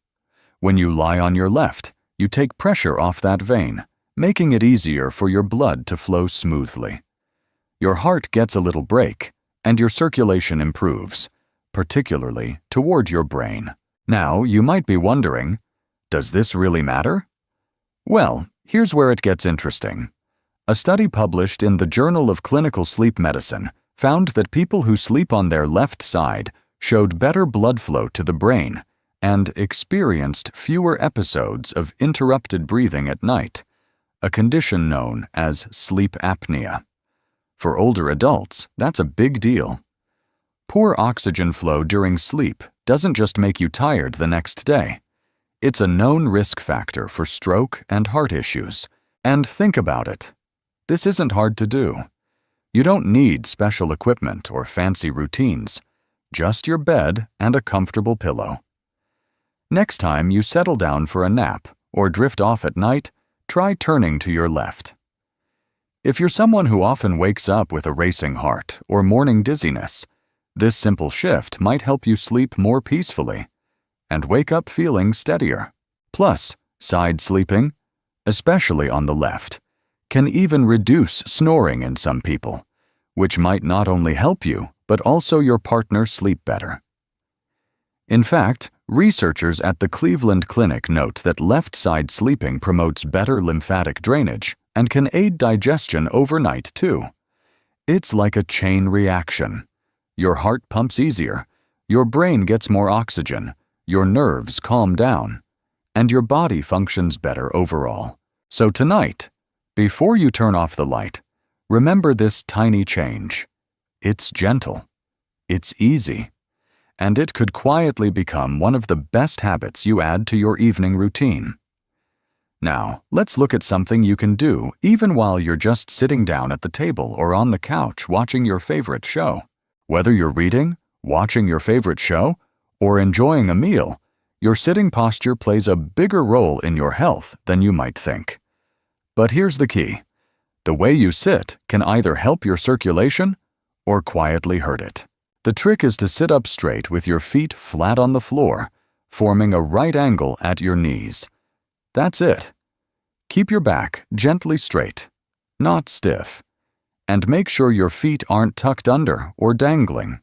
When you lie on your left, you take pressure off that vein, making it easier for your blood to flow smoothly. Your heart gets a little break, and your circulation improves, particularly toward your brain. Now, you might be wondering, does this really matter? Well, here's where it gets interesting. A study published in the Journal of Clinical Sleep Medicine found that people who sleep on their left side showed better blood flow to the brain and experienced fewer episodes of interrupted breathing at night, a condition known as sleep apnea. For older adults, that's a big deal. Poor oxygen flow during sleep doesn't just make you tired the next day. It's a known risk factor for stroke and heart issues. And think about it. This isn't hard to do. You don't need special equipment or fancy routines, just your bed and a comfortable pillow. Next time you settle down for a nap or drift off at night, try turning to your left. If you're someone who often wakes up with a racing heart or morning dizziness, this simple shift might help you sleep more peacefully and wake up feeling steadier. Plus, side sleeping, especially on the left, can even reduce snoring in some people, which might not only help you, but also your partner sleep better. In fact, researchers at the Cleveland Clinic note that left-side sleeping promotes better lymphatic drainage and can aid digestion overnight too. It's like a chain reaction. Your heart pumps easier, your brain gets more oxygen, your nerves calm down, and your body functions better overall. So tonight, before you turn off the light, remember this tiny change. It's gentle, it's easy, and it could quietly become one of the best habits you add to your evening routine. Now, let's look at something you can do even while you're just sitting down at the table or on the couch watching your favorite show. Whether you're reading, watching your favorite show, or enjoying a meal, your sitting posture plays a bigger role in your health than you might think. But here's the key. The way you sit can either help your circulation or quietly hurt it. The trick is to sit up straight with your feet flat on the floor, forming a right angle at your knees. That's it. Keep your back gently straight, not stiff, and make sure your feet aren't tucked under or dangling.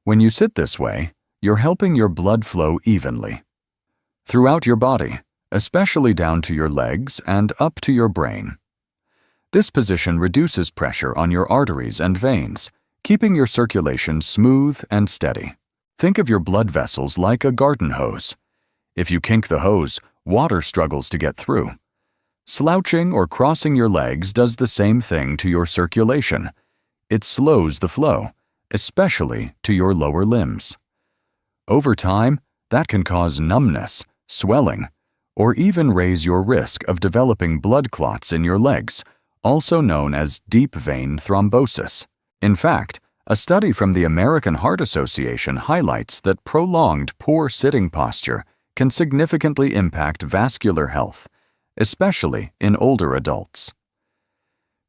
When you sit this way, you're helping your blood flow evenly throughout your body, especially down to your legs and up to your brain. This position reduces pressure on your arteries and veins, keeping your circulation smooth and steady. Think of your blood vessels like a garden hose. If you kink the hose, water struggles to get through. Slouching or crossing your legs does the same thing to your circulation. It slows the flow, especially to your lower limbs. Over time, that can cause numbness, swelling, or even raise your risk of developing blood clots in your legs, also known as deep vein thrombosis. In fact, a study from the American Heart Association highlights that prolonged poor sitting posture can significantly impact vascular health, especially in older adults.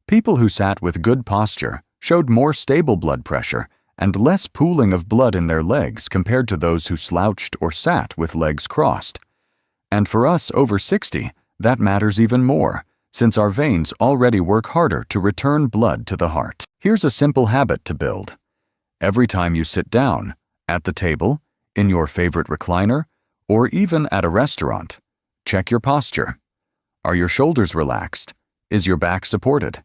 People who sat with good posture showed more stable blood pressure and less pooling of blood in their legs compared to those who slouched or sat with legs crossed. And for us over 60, that matters even more, since our veins already work harder to return blood to the heart. Here's a simple habit to build. Every time you sit down, at the table, in your favorite recliner, or even at a restaurant, check your posture. Are your shoulders relaxed? Is your back supported?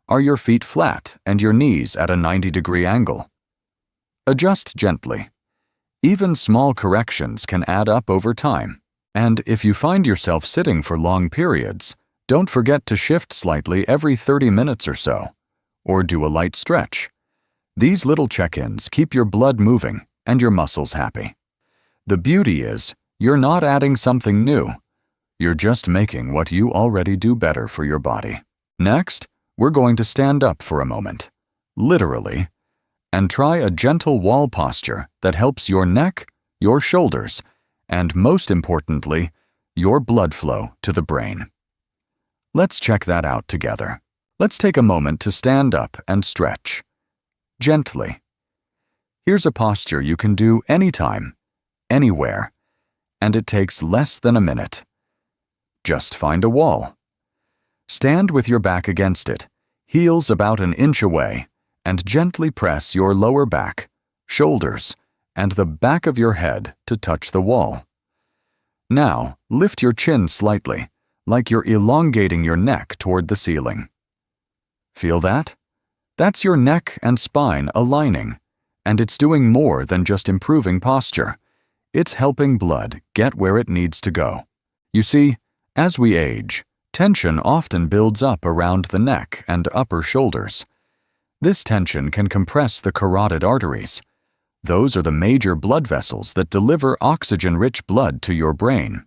Are your feet flat and your knees at a 90-degree angle? Adjust gently. Even small corrections can add up over time. And if you find yourself sitting for long periods, don't forget to shift slightly every 30 minutes or so, or do a light stretch. These little check-ins keep your blood moving and your muscles happy. The beauty is, you're not adding something new. You're just making what you already do better for your body. Next, we're going to stand up for a moment, literally, and try a gentle wall posture that helps your neck, your shoulders, and most importantly, your blood flow to the brain. Let's check that out together. Let's take a moment to stand up and stretch. Gently. Here's a posture you can do anytime, anywhere, and it takes less than a minute. Just find a wall. Stand with your back against it, heels about an inch away, and gently press your lower back, shoulders, and the back of your head to touch the wall. Now, lift your chin slightly, like you're elongating your neck toward the ceiling. Feel that? That's your neck and spine aligning, and it's doing more than just improving posture. It's helping blood get where it needs to go. You see, as we age, tension often builds up around the neck and upper shoulders. This tension can compress the carotid arteries. Those are the major blood vessels that deliver oxygen-rich blood to your brain.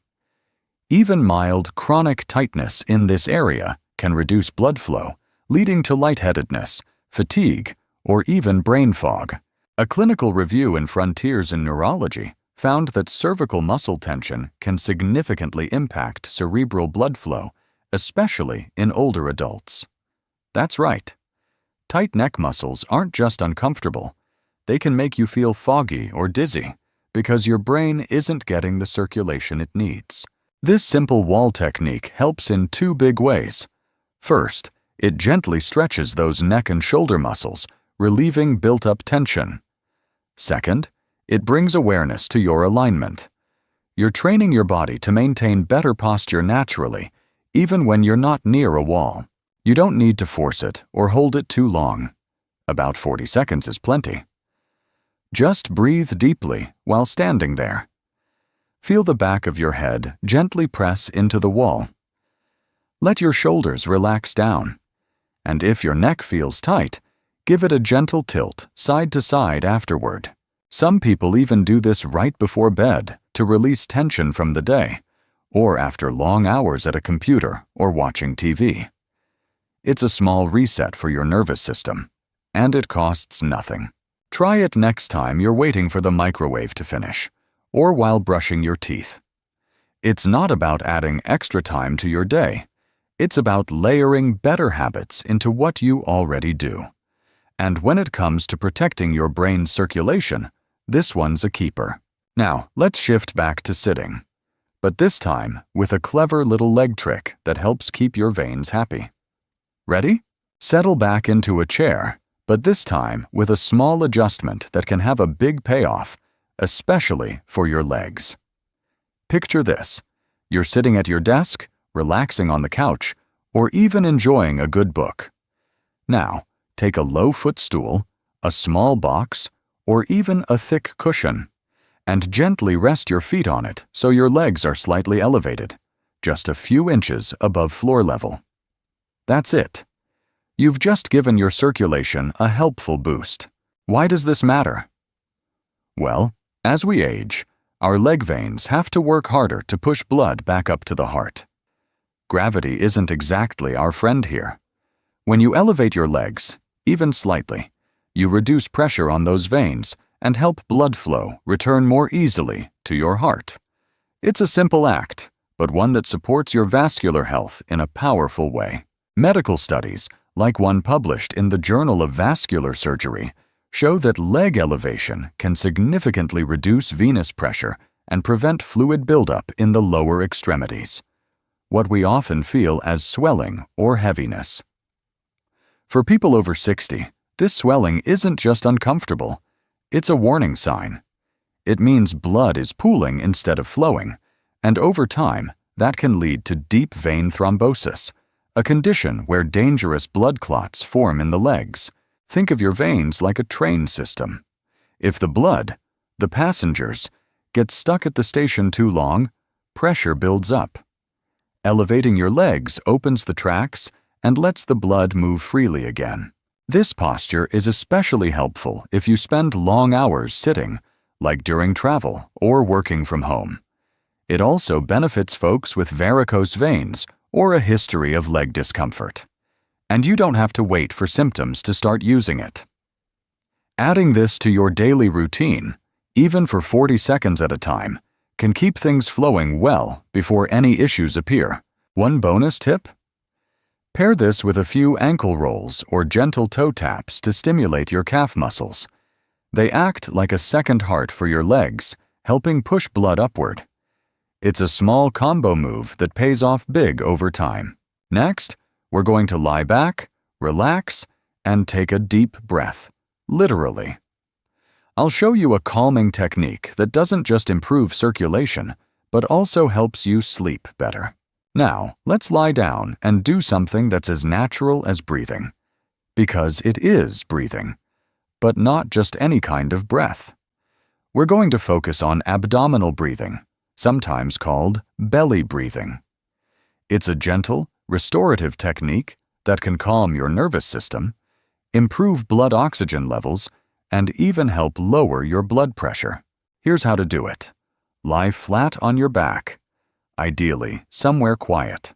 Even mild chronic tightness in this area can reduce blood flow, leading to lightheadedness, fatigue, or even brain fog. A clinical review in Frontiers in Neurology found that cervical muscle tension can significantly impact cerebral blood flow, especially in older adults. That's right. Tight neck muscles aren't just uncomfortable. They can make you feel foggy or dizzy because your brain isn't getting the circulation it needs. This simple wall technique helps in two big ways. First, it gently stretches those neck and shoulder muscles, relieving built-up tension. Second, it brings awareness to your alignment. You're training your body to maintain better posture naturally, even when you're not near a wall. You don't need to force it or hold it too long. About 40 seconds is plenty. Just breathe deeply while standing there. Feel the back of your head gently press into the wall. Let your shoulders relax down. And if your neck feels tight, give it a gentle tilt side to side afterward. Some people even do this right before bed to release tension from the day, or after long hours at a computer or watching TV. It's a small reset for your nervous system, and it costs nothing. Try it next time you're waiting for the microwave to finish, or while brushing your teeth. It's not about adding extra time to your day. It's about layering better habits into what you already do. And when it comes to protecting your brain's circulation, this one's a keeper. Now, let's shift back to sitting. But this time with a clever little leg trick that helps keep your veins happy. Ready? Settle back into a chair, but this time with a small adjustment that can have a big payoff, especially for your legs. Picture this. You're sitting at your desk, relaxing on the couch, or even enjoying a good book. Now, take a low footstool, a small box, or even a thick cushion, and gently rest your feet on it so your legs are slightly elevated, just a few inches above floor level. That's it. You've just given your circulation a helpful boost. Why does this matter? Well, as we age, our leg veins have to work harder to push blood back up to the heart. Gravity isn't exactly our friend here. When you elevate your legs, even slightly, you reduce pressure on those veins and help blood flow return more easily to your heart. It's a simple act, but one that supports your vascular health in a powerful way. Medical studies, like one published in the Journal of Vascular Surgery, show that leg elevation can significantly reduce venous pressure and prevent fluid buildup in the lower extremities, what we often feel as swelling or heaviness. For people over 60, this swelling isn't just uncomfortable, it's a warning sign. It means blood is pooling instead of flowing, and over time, that can lead to deep vein thrombosis, a condition where dangerous blood clots form in the legs. Think of your veins like a train system. If the blood, the passengers, gets stuck at the station too long, pressure builds up. Elevating your legs opens the tracks and lets the blood move freely again. This posture is especially helpful if you spend long hours sitting, like during travel or working from home. It also benefits folks with varicose veins or a history of leg discomfort. And you don't have to wait for symptoms to start using it. Adding this to your daily routine, even for 40 seconds at a time, can keep things flowing well before any issues appear. One bonus tip? Pair this with a few ankle rolls or gentle toe taps to stimulate your calf muscles. They act like a second heart for your legs, helping push blood upward. It's a small combo move that pays off big over time. Next, we're going to lie back, relax, and take a deep breath, literally. I'll show you a calming technique that doesn't just improve circulation, but also helps you sleep better. Now, let's lie down and do something that's as natural as breathing. Because it is breathing, but not just any kind of breath. We're going to focus on abdominal breathing, sometimes called belly breathing. It's a gentle, restorative technique that can calm your nervous system, improve blood oxygen levels, and even help lower your blood pressure. Here's how to do it. Lie flat on your back, ideally somewhere quiet.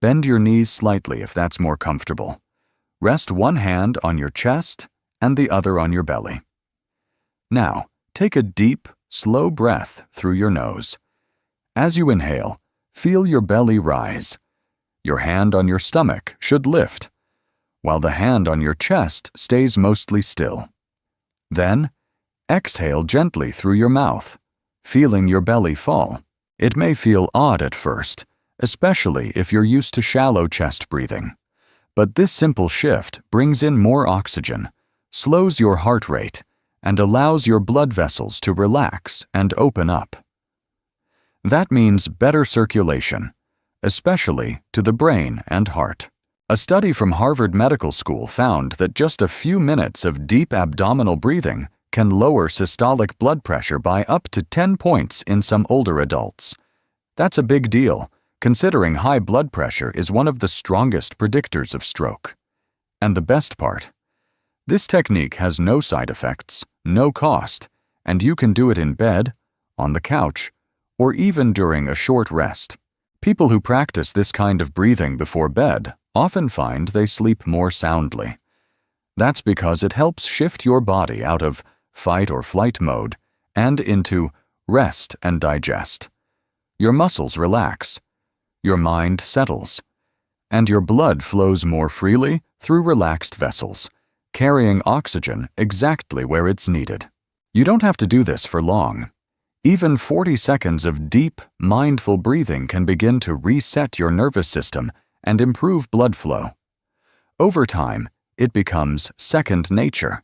Bend your knees slightly if that's more comfortable. Rest one hand on your chest and the other on your belly. Now, take a deep, slow breath through your nose. As you inhale, feel your belly rise. Your hand on your stomach should lift, while the hand on your chest stays mostly still. Then, exhale gently through your mouth, feeling your belly fall. It may feel odd at first, especially if you're used to shallow chest breathing. But this simple shift brings in more oxygen, slows your heart rate, and allows your blood vessels to relax and open up. That means better circulation, especially to the brain and heart. A study from Harvard Medical School found that just a few minutes of deep abdominal breathing can lower systolic blood pressure by up to 10 points in some older adults. That's a big deal, considering high blood pressure is one of the strongest predictors of stroke. And the best part? This technique has no side effects, no cost, and you can do it in bed, on the couch, or even during a short rest. People who practice this kind of breathing before bed often find they sleep more soundly. That's because it helps shift your body out of fight or flight mode and into rest and digest. Your muscles relax, your mind settles, and your blood flows more freely through relaxed vessels, carrying oxygen exactly where it's needed. You don't have to do this for long. Even 40 seconds of deep, mindful breathing can begin to reset your nervous system and improve blood flow. Over time, it becomes second nature,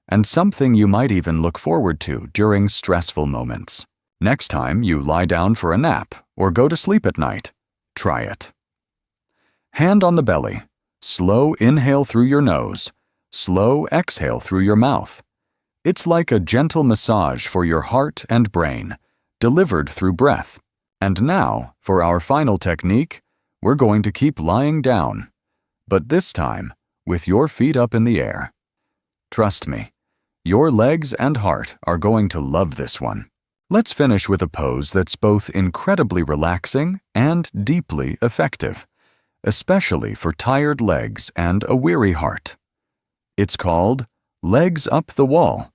and something you might even look forward to during stressful moments. Next time you lie down for a nap or go to sleep at night, try it. Hand on the belly. Slow inhale through your nose. Slow exhale through your mouth. It's like a gentle massage for your heart and brain, delivered through breath. And now, for our final technique, we're going to keep lying down, but this time with your feet up in the air. Trust me, your legs and heart are going to love this one. Let's finish with a pose that's both incredibly relaxing and deeply effective, especially for tired legs and a weary heart. It's called Legs Up the Wall,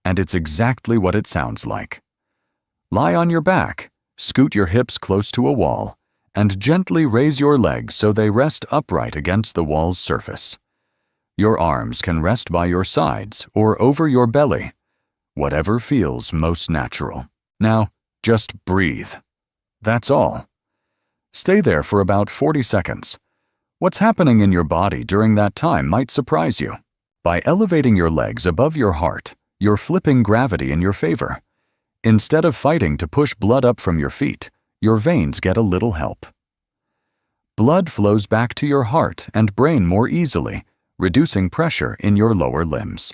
and it's exactly what it sounds like. Lie on your back, scoot your hips close to a wall, and gently raise your legs so they rest upright against the wall's surface. Your arms can rest by your sides or over your belly, whatever feels most natural. Now, just breathe. That's all. Stay there for about 40 seconds. What's happening in your body during that time might surprise you. By elevating your legs above your heart, you're flipping gravity in your favor. Instead of fighting to push blood up from your feet, your veins get a little help. Blood flows back to your heart and brain more easily, reducing pressure in your lower limbs.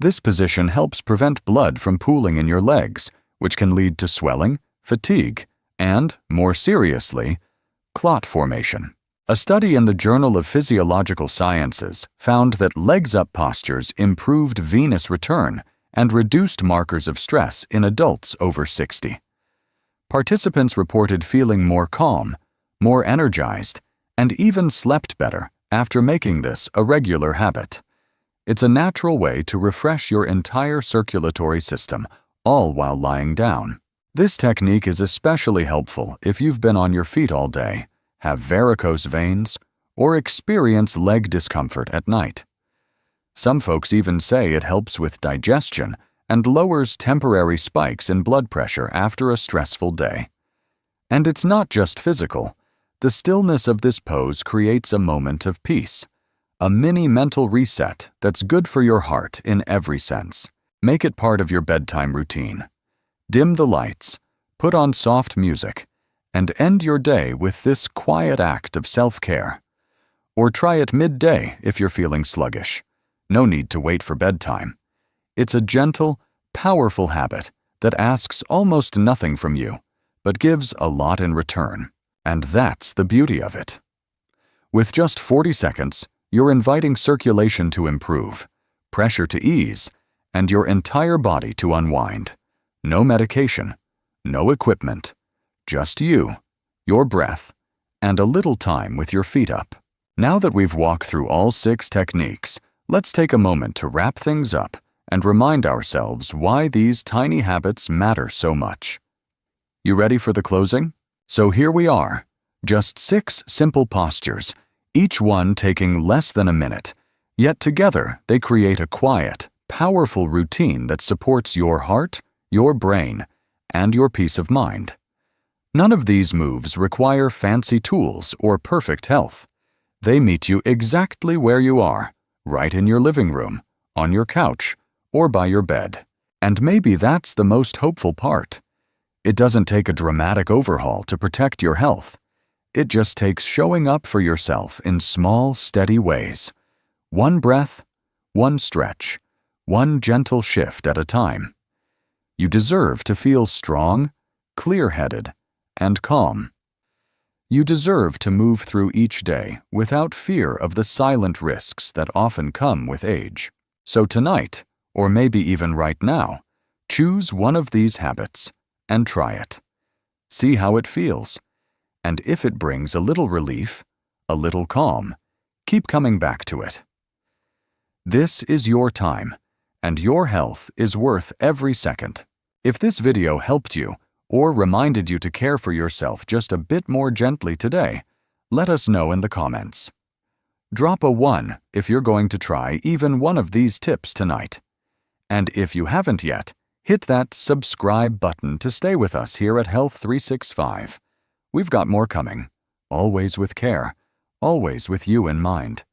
This position helps prevent blood from pooling in your legs, which can lead to swelling, fatigue, and, more seriously, clot formation. A study in the Journal of Physiological Sciences found that legs-up postures improved venous return and reduced markers of stress in adults over 60. Participants reported feeling more calm, more energized, and even slept better after making this a regular habit. It's a natural way to refresh your entire circulatory system, all while lying down. This technique is especially helpful if you've been on your feet all day, have varicose veins, or experience leg discomfort at night. Some folks even say it helps with digestion and lowers temporary spikes in blood pressure after a stressful day. And it's not just physical. The stillness of this pose creates a moment of peace, a mini mental reset that's good for your heart in every sense. Make it part of your bedtime routine. Dim the lights, put on soft music, and end your day with this quiet act of self-care. Or try it midday if you're feeling sluggish. No need to wait for bedtime. It's a gentle, powerful habit that asks almost nothing from you, but gives a lot in return. And that's the beauty of it. With just 40 seconds, you're inviting circulation to improve, pressure to ease, and your entire body to unwind. No medication, no equipment, just you, your breath, and a little time with your feet up. Now that we've walked through all 6 techniques, let's take a moment to wrap things up and remind ourselves why these tiny habits matter so much. You ready for the closing? So here we are, just 6 simple postures, each one taking less than a minute, yet together they create a quiet, powerful routine that supports your heart, your brain, and your peace of mind. None of these moves require fancy tools or perfect health. They meet you exactly where you are, right in your living room, on your couch, or by your bed. And maybe that's the most hopeful part. It doesn't take a dramatic overhaul to protect your health. It just takes showing up for yourself in small, steady ways. One breath, one stretch, one gentle shift at a time. You deserve to feel strong, clear-headed, and calm. You deserve to move through each day without fear of the silent risks that often come with age. So tonight, or maybe even right now, choose one of these habits and try it. See how it feels. And if it brings a little relief, a little calm, keep coming back to it. This is your time, and your health is worth every second. If this video helped you or reminded you to care for yourself just a bit more gently today, let us know in the comments. Drop a 1 if you're going to try even one of these tips tonight. And if you haven't yet, hit that subscribe button to stay with us here at Health 365. We've got more coming, always with care, always with you in mind.